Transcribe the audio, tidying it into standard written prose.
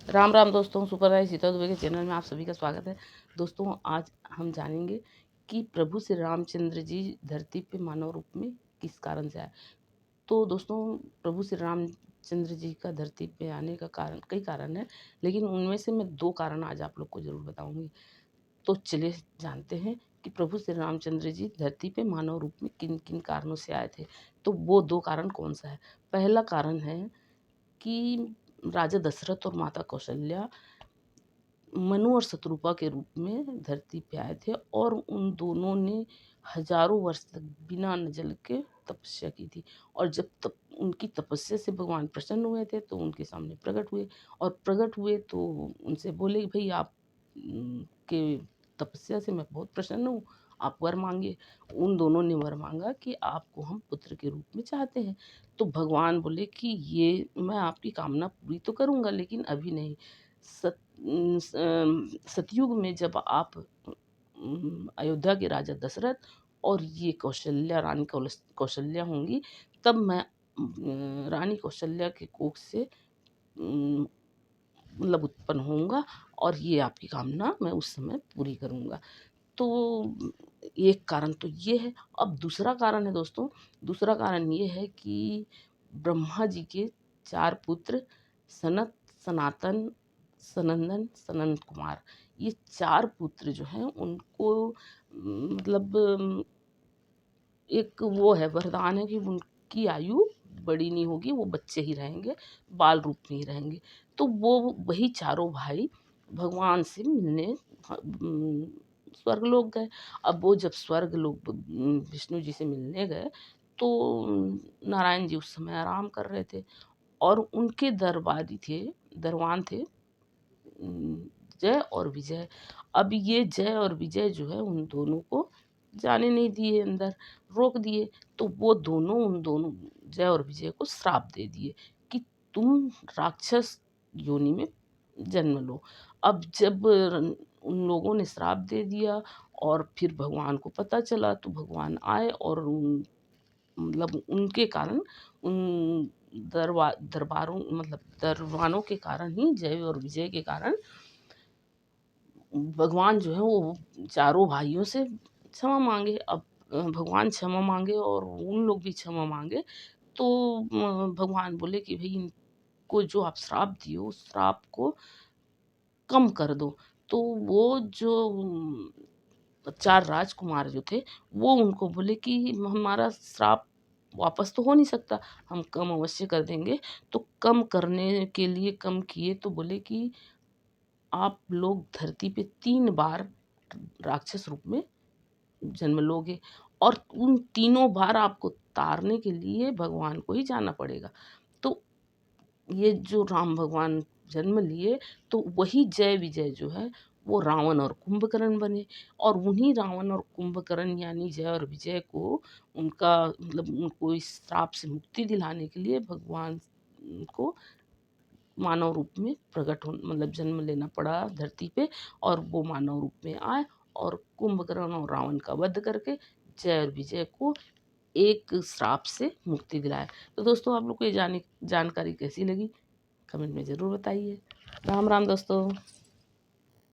राम राम दोस्तों, सुपर राय सीता दुबे के चैनल में आप सभी का स्वागत है। दोस्तों, आज हम जानेंगे कि प्रभु श्री रामचंद्र जी धरती पे मानव रूप में किस कारण से आए। तो दोस्तों, प्रभु श्री रामचंद्र जी का धरती पे आने का कारण कई कारण है, लेकिन उनमें से मैं 2 कारण आज आप लोग को ज़रूर बताऊंगी। तो चलिए जानते हैं कि प्रभु श्री रामचंद्र जी धरती पे मानव रूप में किन किन कारणों से आए थे। तो वो 2 कारण कौन सा है? पहला कारण है कि राजा दशरथ और माता कौशल्या मनु और शत्रुपा के रूप में धरती पे आए थे और उन दोनों ने हजारों वर्ष तक बिना अन्न जल के तपस्या की थी। और जब तक उनकी तपस्या से भगवान प्रसन्न हुए थे तो उनके सामने प्रकट हुए। और प्रकट हुए तो उनसे बोले कि भाई आप के तपस्या से मैं बहुत प्रसन्न हूँ, आप वर मांगिए। उन दोनों ने वर मांगा कि आपको हम पुत्र के रूप में चाहते हैं। तो भगवान बोले कि ये मैं आपकी कामना पूरी तो करूँगा, लेकिन अभी नहीं। सतयुग में जब आप अयोध्या के राजा दशरथ और ये कौशल्या रानी कौशल्या होंगी, तब मैं रानी कौशल्या के कोख से मतलब उत्पन्न होऊंगा और ये आपकी कामना मैं उस समय पूरी करूंगा। तो एक कारण तो ये है। अब दूसरा कारण है दोस्तों, दूसरा कारण ये है कि ब्रह्मा जी के 4 पुत्र सनत, सनातन, सनंदन, सनंद कुमार, ये 4 पुत्र जो हैं उनको मतलब एक वो है वरदान है कि उनकी आयु बड़ी नहीं होगी, वो बच्चे ही रहेंगे, बाल रूप में ही रहेंगे। तो वो वही चारों भाई भगवान से मिलने स्वर्गलोक गए। अब वो जब स्वर्गलोक विष्णु जी से मिलने गए तो नारायण जी उस समय आराम कर रहे थे और उनके दरबान थे जय और विजय। अब ये जय और विजय जो है उन दोनों को जाने नहीं दिए, अंदर रोक दिए। तो वो दोनों उन दोनों जय और विजय को श्राप दे दिए कि तुम राक्षस योनि में जन्म लो। अब जब उन लोगों ने श्राप दे दिया और फिर भगवान को पता चला तो भगवान आए और मतलब उनके कारण उन दरबारों मतलब दरबानों के कारण ही जय और विजय के कारण भगवान जो है वो चारों भाइयों से क्षमा मांगे। अब भगवान क्षमा मांगे और उन लोग भी क्षमा मांगे। तो भगवान बोले कि भाई इनको जो आप श्राप दिए उस श्राप को कम कर दो। तो वो जो 4 राजकुमार जो थे वो उनको बोले कि हमारा श्राप वापस तो हो नहीं सकता, हम कम अवश्य कर देंगे। तो कम करने के लिए कम किए तो बोले कि आप लोग धरती पे 3 बार राक्षस रूप में जन्म लोगे और उन तीनों बार आपको तारने के लिए भगवान को ही जाना पड़ेगा। तो ये जो राम भगवान जन्म लिए तो वही जय विजय जो है वो रावण और कुंभकर्ण बने। और उन्हीं रावण और कुंभकर्ण यानी जय और विजय को उनका मतलब उनको इस श्राप से मुक्ति दिलाने के लिए भगवान को मानव रूप में प्रकट हो मतलब जन्म लेना पड़ा धरती पे। और वो मानव रूप में आए और कुंभकर्ण और रावण का वध करके जय और विजय को एक श्राप से मुक्ति दिलाए। तो दोस्तों, आप लोग को ये जानकारी कैसी लगी कमेंट में ज़रूर बताइए। राम राम दोस्तों।